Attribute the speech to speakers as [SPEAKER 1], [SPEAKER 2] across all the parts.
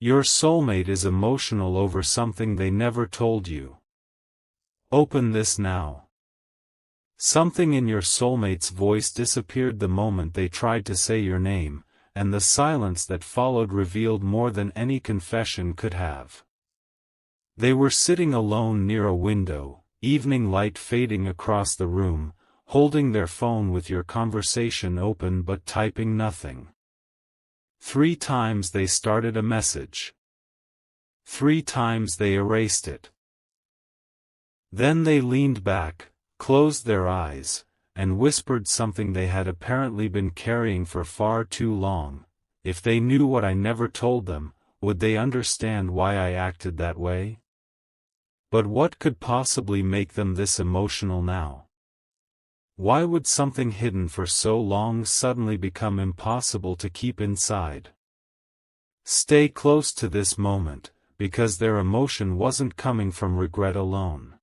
[SPEAKER 1] Your soulmate is emotional over something they never told you. Open this now. Something in your soulmate's voice disappeared the moment they tried to say your name, and the silence that followed revealed more than any confession could have. They were sitting alone near a window, evening light fading across the room, holding their phone with your conversation open but typing nothing. 3 times they started a message. 3 times they erased it. Then they leaned back, closed their eyes, and whispered something they had apparently been carrying for far too long. If they knew what I never told them, would they understand why I acted that way? But what could possibly make them this emotional now? Why would something hidden for so long suddenly become impossible to keep inside? Stay close to this moment, because their emotion wasn't coming from regret alone.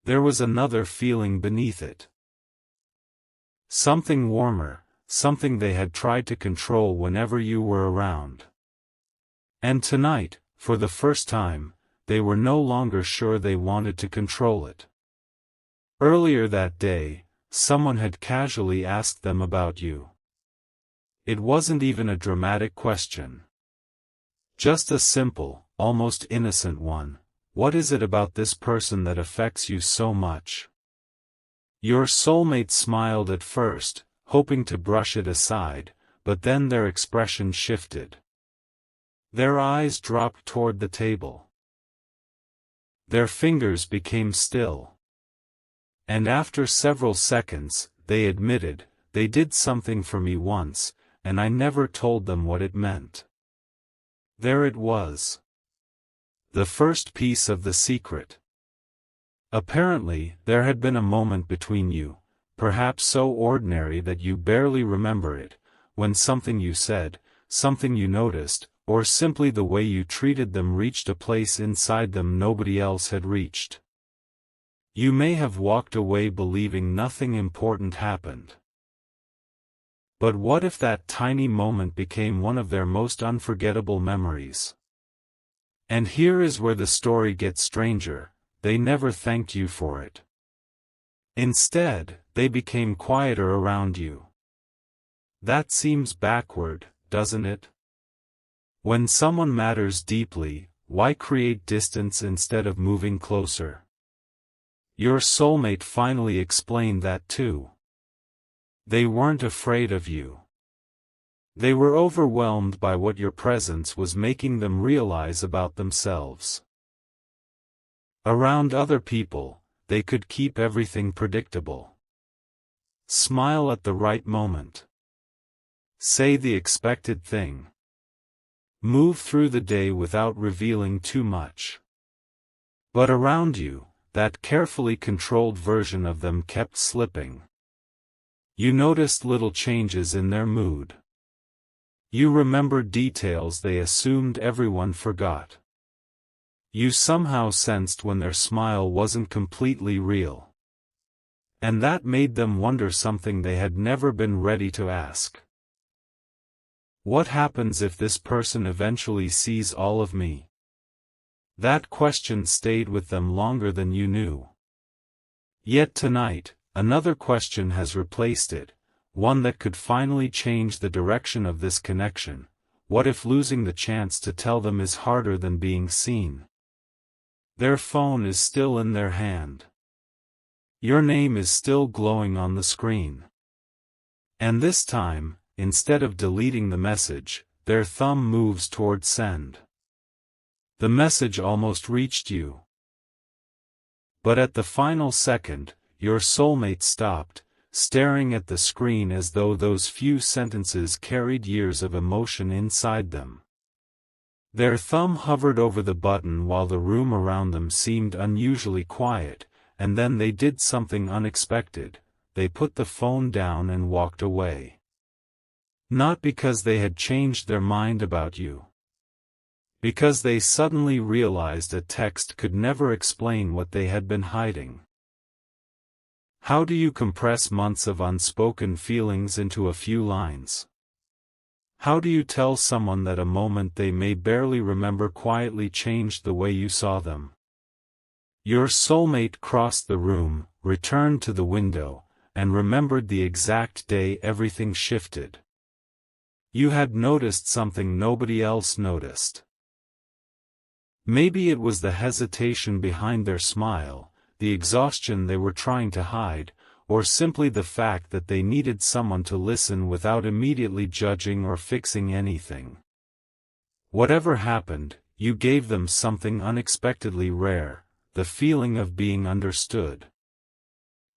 [SPEAKER 1] There was another feeling beneath it. Something warmer, something they had tried to control whenever you were around. And tonight, for the first time, they were no longer sure they wanted to control it. Earlier that day, someone had casually asked them about you. It wasn't even a dramatic question. Just a simple, almost innocent one. What is it about this person that affects you so much? Your soulmate smiled at first, hoping to brush it aside, but then their expression shifted. Their eyes dropped toward the table. Their fingers became still. And after several seconds, they admitted, they did something for me once, and I never told them what it meant. There it was. The first piece of the secret. Apparently, there had been a moment between you, perhaps so ordinary that you barely remember it, when something you said, something you noticed, or simply the way you treated them reached a place inside them nobody else had reached. You may have walked away believing nothing important happened. But what if that tiny moment became one of their most unforgettable memories? And here is where the story gets stranger. They never thanked you for it. Instead, they became quieter around you. That seems backward, doesn't it? When someone matters deeply, why create distance instead of moving closer? Your soulmate finally explained that too. They weren't afraid of you. They were overwhelmed by what your presence was making them realize about themselves. Around other people, they could keep everything predictable. Smile at the right moment. Say the expected thing. Move through the day without revealing too much. But around you, that carefully controlled version of them kept slipping. You noticed little changes in their mood. You remembered details they assumed everyone forgot. You somehow sensed when their smile wasn't completely real. And that made them wonder something they had never been ready to ask. What happens if this person eventually sees all of me? That question stayed with them longer than you knew. Yet tonight, another question has replaced it. One that could finally change the direction of this connection. What if losing the chance to tell them is harder than being seen? Their phone is still in their hand. Your name is still glowing on the screen. And this time, instead of deleting the message, their thumb moves toward send. The message almost reached you. But at the final second, your soulmate stopped, staring at the screen as though those few sentences carried years of emotion inside them. Their thumb hovered over the button while the room around them seemed unusually quiet, and then they did something unexpected. They put the phone down and walked away. Not because they had changed their mind about you. Because they suddenly realized a text could never explain what they had been hiding. How do you compress months of unspoken feelings into a few lines? How do you tell someone that a moment they may barely remember quietly changed the way you saw them? Your soulmate crossed the room, returned to the window, and remembered the exact day everything shifted. You had noticed something nobody else noticed. Maybe it was the hesitation behind their smile, the exhaustion they were trying to hide, or simply the fact that they needed someone to listen without immediately judging or fixing anything. Whatever happened, you gave them something unexpectedly rare, the feeling of being understood.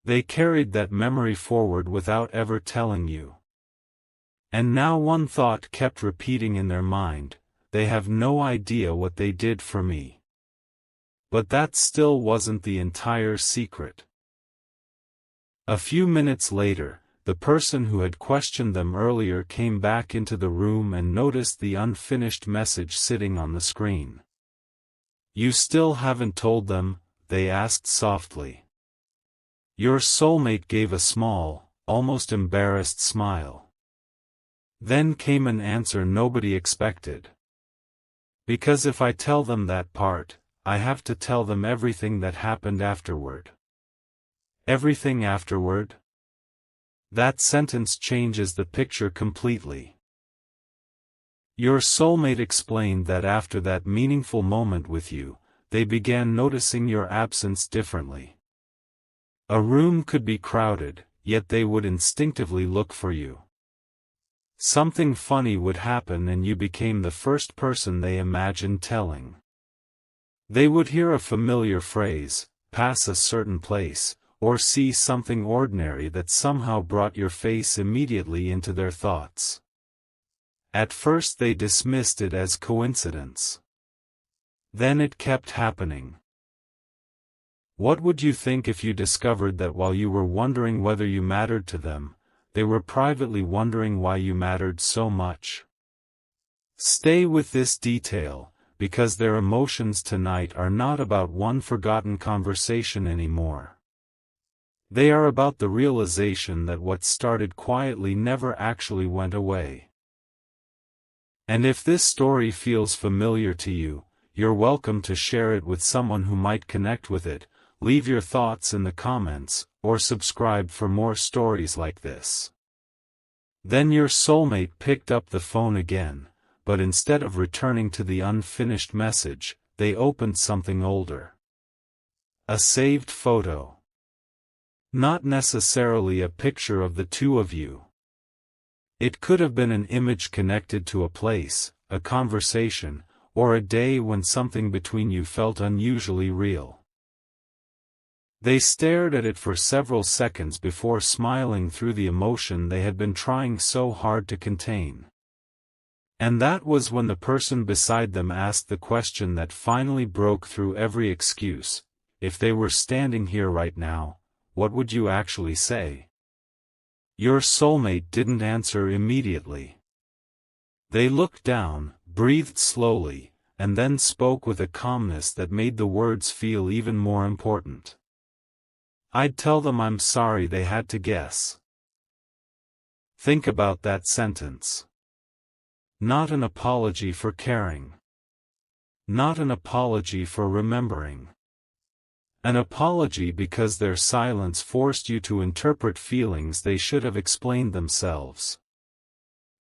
[SPEAKER 1] They carried that memory forward without ever telling you. And now one thought kept repeating in their mind, they have no idea what they did for me. But that still wasn't the entire secret. A few minutes later, the person who had questioned them earlier came back into the room and noticed the unfinished message sitting on the screen. "You still haven't told them?" they asked softly. Your soulmate gave a small, almost embarrassed smile. Then came an answer nobody expected. "Because if I tell them that part, I have to tell them everything that happened afterward." Everything afterward? That sentence changes the picture completely. Your soulmate explained that after that meaningful moment with you, they began noticing your absence differently. A room could be crowded, yet they would instinctively look for you. Something funny would happen and you became the first person they imagined telling. They would hear a familiar phrase, pass a certain place, or see something ordinary that somehow brought your face immediately into their thoughts. At first they dismissed it as coincidence. Then it kept happening. What would you think if you discovered that while you were wondering whether you mattered to them, they were privately wondering why you mattered so much? Stay with this detail, because their emotions tonight are not about one forgotten conversation anymore. They are about the realization that what started quietly never actually went away. And if this story feels familiar to you, you're welcome to share it with someone who might connect with it. Leave your thoughts in the comments, or subscribe for more stories like this. Then your soulmate picked up the phone again, but instead of returning to the unfinished message, they opened something older. A saved photo. Not necessarily a picture of the two of you. It could have been an image connected to a place, a conversation, or a day when something between you felt unusually real. They stared at it for several seconds before smiling through the emotion they had been trying so hard to contain. And that was when the person beside them asked the question that finally broke through every excuse. If they were standing here right now, what would you actually say? Your soulmate didn't answer immediately. They looked down, breathed slowly, and then spoke with a calmness that made the words feel even more important. "I'd tell them I'm sorry they had to guess." Think about that sentence. Not an apology for caring. Not an apology for remembering. An apology because their silence forced you to interpret feelings they should have explained themselves.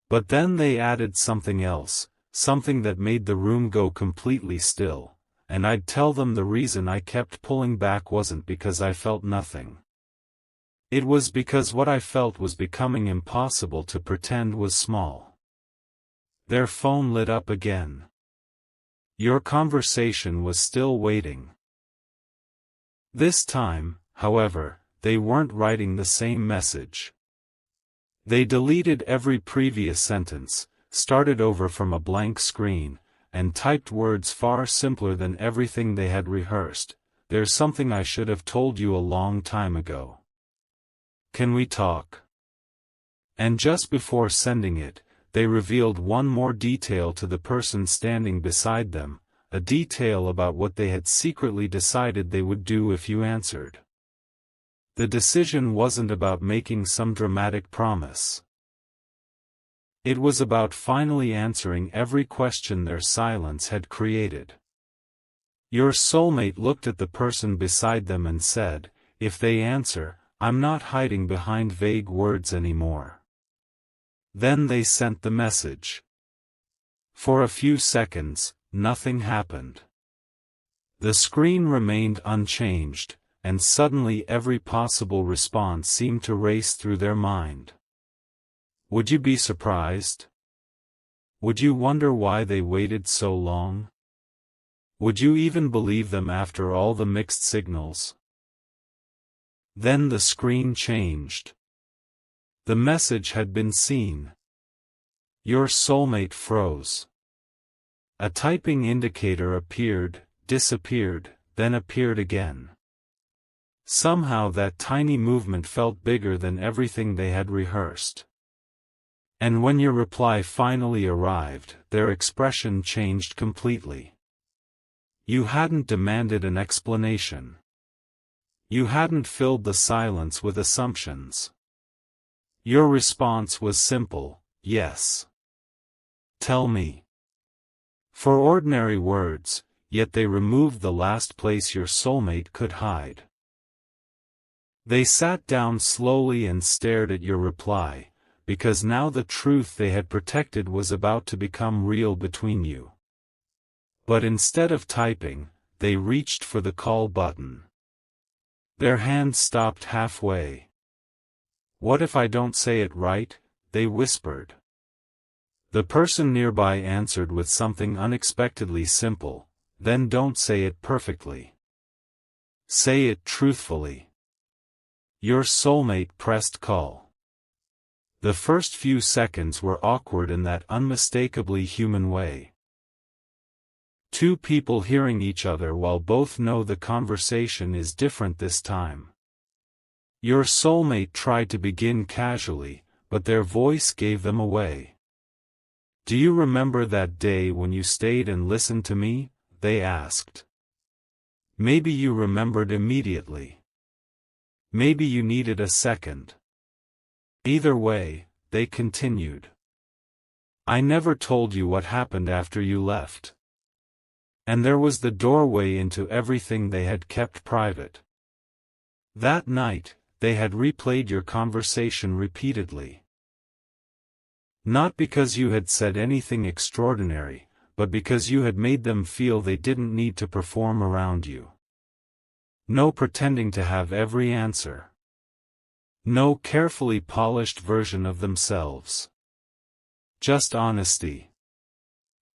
[SPEAKER 1] But then they added something else, something that made the room go completely still, and I'd tell them the reason I kept pulling back wasn't because I felt nothing. It was because what I felt was becoming impossible to pretend was small. Their phone lit up again. Your conversation was still waiting. This time, however, they weren't writing the same message. They deleted every previous sentence, started over from a blank screen, and typed words far simpler than everything they had rehearsed. "There's something I should have told you a long time ago. Can we talk?" And just before sending it, they revealed one more detail to the person standing beside them, a detail about what they had secretly decided they would do if you answered. The decision wasn't about making some dramatic promise. It was about finally answering every question their silence had created. Your soulmate looked at the person beside them and said, "If they answer, I'm not hiding behind vague words anymore." Then they sent the message. For a few seconds, nothing happened. The screen remained unchanged, and suddenly every possible response seemed to race through their mind. Would you be surprised? Would you wonder why they waited so long? Would you even believe them after all the mixed signals? Then the screen changed. The message had been seen. Your soulmate froze. A typing indicator appeared, disappeared, then appeared again. Somehow that tiny movement felt bigger than everything they had rehearsed. And when your reply finally arrived, their expression changed completely. You hadn't demanded an explanation. You hadn't filled the silence with assumptions. Your response was simple, yes. Tell me. For ordinary words, yet they removed the last place your soulmate could hide. They sat down slowly and stared at your reply, because now the truth they had protected was about to become real between you. But instead of typing, they reached for the call button. Their hands stopped halfway. "What if I don't say it right?" they whispered. The person nearby answered with something unexpectedly simple, "Then don't say it perfectly. Say it truthfully." Your soulmate pressed call. The first few seconds were awkward in that unmistakably human way. Two people hearing each other while both know the conversation is different this time. Your soulmate tried to begin casually, but their voice gave them away. "Do you remember that day when you stayed and listened to me?" they asked. Maybe you remembered immediately. Maybe you needed a second. Either way, they continued. "I never told you what happened after you left." And there was the doorway into everything they had kept private. That night, they had replayed your conversation repeatedly. Not because you had said anything extraordinary, but because you had made them feel they didn't need to perform around you. No pretending to have every answer. No carefully polished version of themselves. Just honesty.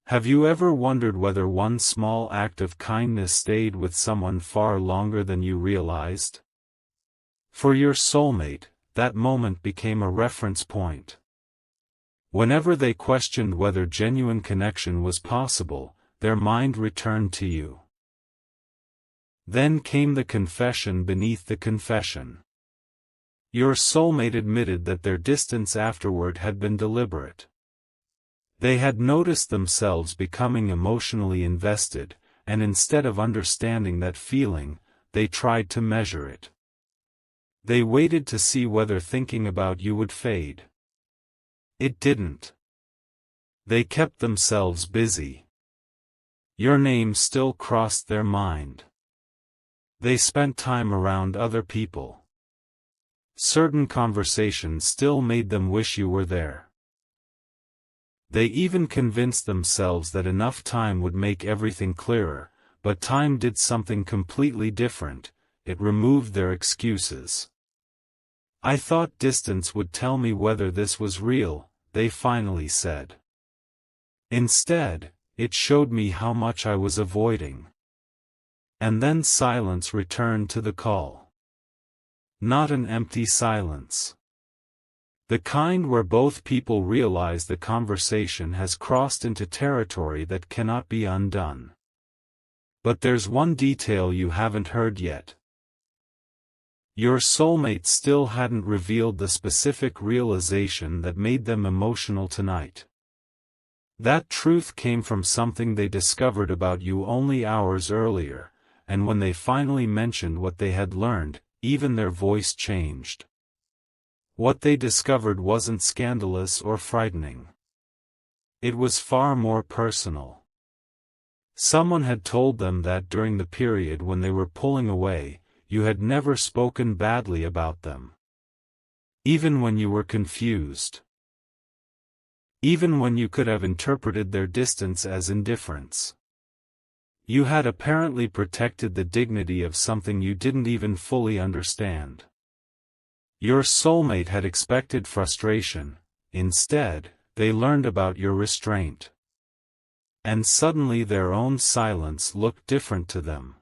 [SPEAKER 1] Have you ever wondered whether one small act of kindness stayed with someone far longer than you realized? For your soulmate, that moment became a reference point. Whenever they questioned whether genuine connection was possible, their mind returned to you. Then came the confession beneath the confession. Your soulmate admitted that their distance afterward had been deliberate. They had noticed themselves becoming emotionally invested, and instead of understanding that feeling, they tried to measure it. They waited to see whether thinking about you would fade. It didn't. They kept themselves busy. Your name still crossed their mind. They spent time around other people. Certain conversations still made them wish you were there. They even convinced themselves that enough time would make everything clearer, but time did something completely different. It removed their excuses. "I thought distance would tell me whether this was real," they finally said. "Instead, it showed me how much I was avoiding." And then silence returned to the call. Not an empty silence. The kind where both people realize the conversation has crossed into territory that cannot be undone. But there's one detail you haven't heard yet. Your soulmate still hadn't revealed the specific realization that made them emotional tonight. That truth came from something they discovered about you only hours earlier, and when they finally mentioned what they had learned, even their voice changed. What they discovered wasn't scandalous or frightening. It was far more personal. Someone had told them that during the period when they were pulling away, you had never spoken badly about them. Even when you were confused. Even when you could have interpreted their distance as indifference. You had apparently protected the dignity of something you didn't even fully understand. Your soulmate had expected frustration. Instead, they learned about your restraint. And suddenly their own silence looked different to them.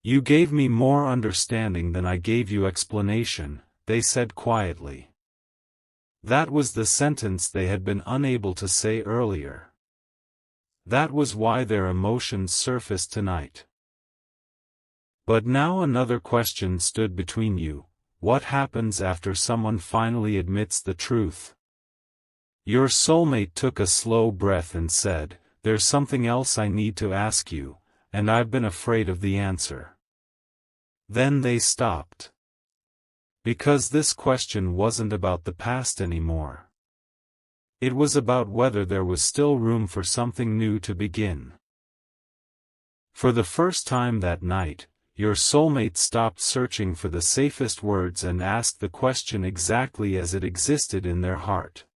[SPEAKER 1] You gave me more understanding than I gave you explanation, they said quietly. That was the sentence they had been unable to say earlier. That was why their emotions surfaced tonight. But now another question stood between you. What happens after someone finally admits the truth? Your soulmate took a slow breath and said, "There's something else I need to ask you, and I've been afraid of the answer." Then they stopped. Because this question wasn't about the past anymore. It was about whether there was still room for something new to begin. For the first time that night, your soulmate stopped searching for the safest words and asked the question exactly as it existed in their heart.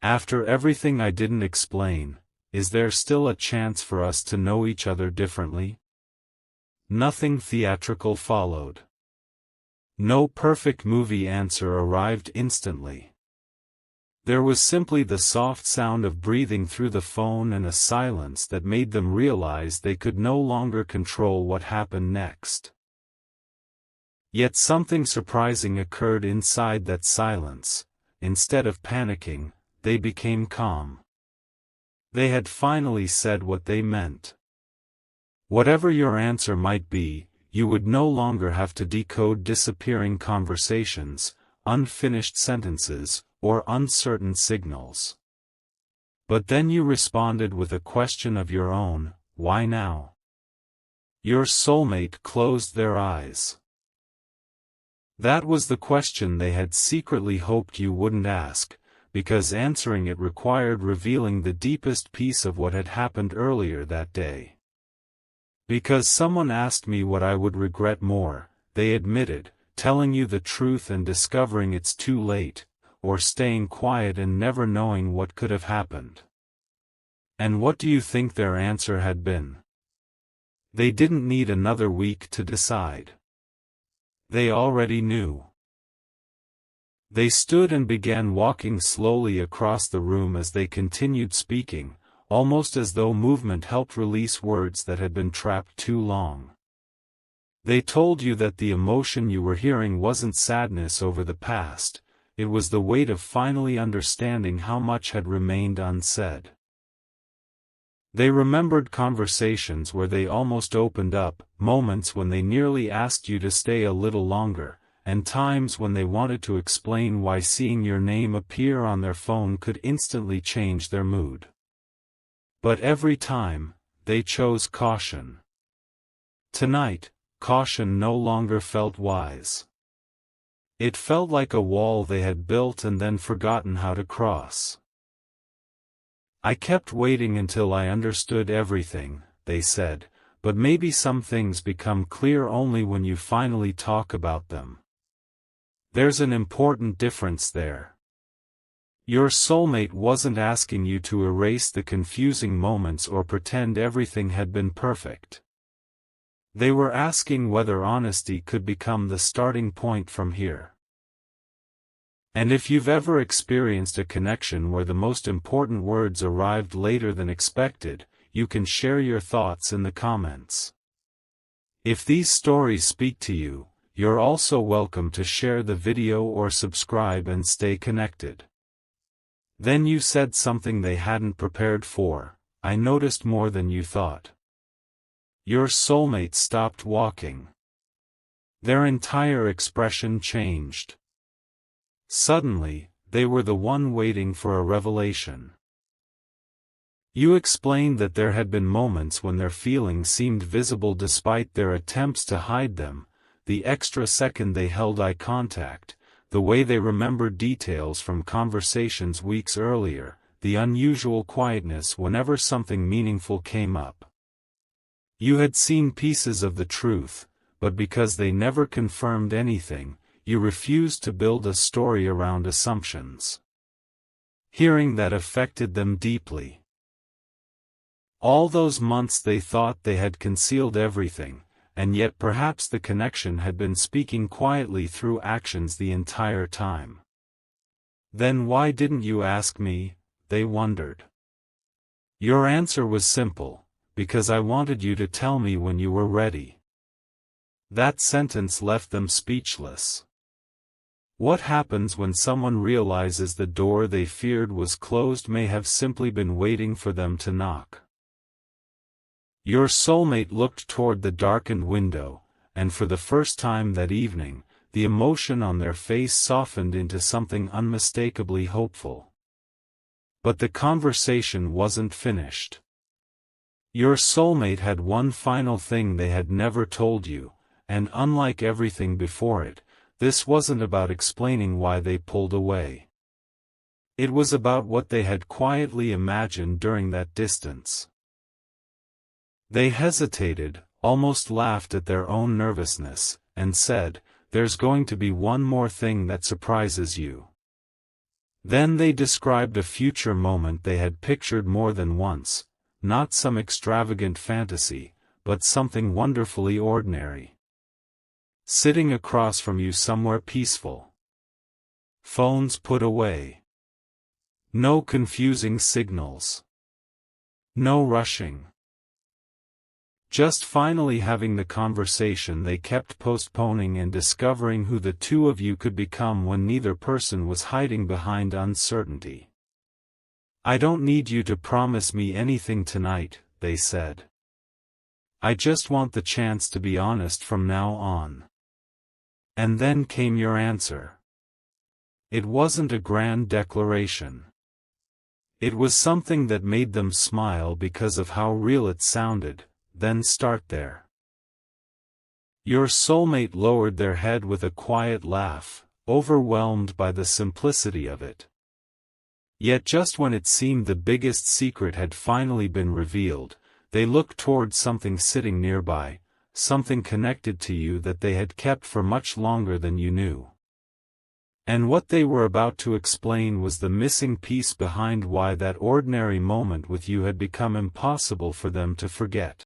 [SPEAKER 1] After everything I didn't explain, is there still a chance for us to know each other differently? Nothing theatrical followed. No perfect movie answer arrived instantly. There was simply the soft sound of breathing through the phone and a silence that made them realize they could no longer control what happened next. Yet something surprising occurred inside that silence. Instead of panicking, they became calm. They had finally said what they meant. Whatever your answer might be, you would no longer have to decode disappearing conversations, unfinished sentences, or uncertain signals. But then you responded with a question of your own, why now? Your soulmate closed their eyes. That was the question they had secretly hoped you wouldn't ask, because answering it required revealing the deepest piece of what had happened earlier that day. Because someone asked me what I would regret more, they admitted, telling you the truth and discovering it's too late, or staying quiet and never knowing what could have happened. And what do you think their answer had been? They didn't need another week to decide. They already knew. They stood and began walking slowly across the room as they continued speaking, almost as though movement helped release words that had been trapped too long. They told you that the emotion you were hearing wasn't sadness over the past, it was the weight of finally understanding how much had remained unsaid. They remembered conversations where they almost opened up, moments when they nearly asked you to stay a little longer, and times when they wanted to explain why seeing your name appear on their phone could instantly change their mood. But every time, they chose caution. Tonight, caution no longer felt wise. It felt like a wall they had built and then forgotten how to cross. I kept waiting until I understood everything, they said, but maybe some things become clear only when you finally talk about them. There's an important difference there. Your soulmate wasn't asking you to erase the confusing moments or pretend everything had been perfect. They were asking whether honesty could become the starting point from here. And if you've ever experienced a connection where the most important words arrived later than expected, you can share your thoughts in the comments. If these stories speak to you, you're also welcome to share the video or subscribe and stay connected. Then you said something they hadn't prepared for. I noticed more than you thought. Your soulmate stopped walking. Their entire expression changed. Suddenly, they were the one waiting for a revelation. You explained that there had been moments when their feelings seemed visible despite their attempts to hide them, the extra second they held eye contact, the way they remembered details from conversations weeks earlier, the unusual quietness whenever something meaningful came up. You had seen pieces of the truth, but because they never confirmed anything, you refused to build a story around assumptions. Hearing that affected them deeply. All those months they thought they had concealed everything, and yet perhaps the connection had been speaking quietly through actions the entire time. Then why didn't you ask me? They wondered. Your answer was simple, because I wanted you to tell me when you were ready. That sentence left them speechless. What happens when someone realizes the door they feared was closed may have simply been waiting for them to knock? Your soulmate looked toward the darkened window, and for the first time that evening, the emotion on their face softened into something unmistakably hopeful. But the conversation wasn't finished. Your soulmate had one final thing they had never told you, and unlike everything before it, this wasn't about explaining why they pulled away. It was about what they had quietly imagined during that distance. They hesitated, almost laughed at their own nervousness, and said, "There's going to be one more thing that surprises you." Then they described a future moment they had pictured more than once, not some extravagant fantasy, but something wonderfully ordinary. Sitting across from you somewhere peaceful. Phones put away. No confusing signals. No rushing. Just finally having the conversation they kept postponing and discovering who the two of you could become when neither person was hiding behind uncertainty. "I don't need you to promise me anything tonight," they said. "I just want the chance to be honest from now on." And then came your answer. It wasn't a grand declaration. It was something that made them smile because of how real it sounded. Then start there. Your soulmate lowered their head with a quiet laugh, overwhelmed by the simplicity of it. Yet just when it seemed the biggest secret had finally been revealed, they looked toward something sitting nearby, something connected to you that they had kept for much longer than you knew. And what they were about to explain was the missing piece behind why that ordinary moment with you had become impossible for them to forget.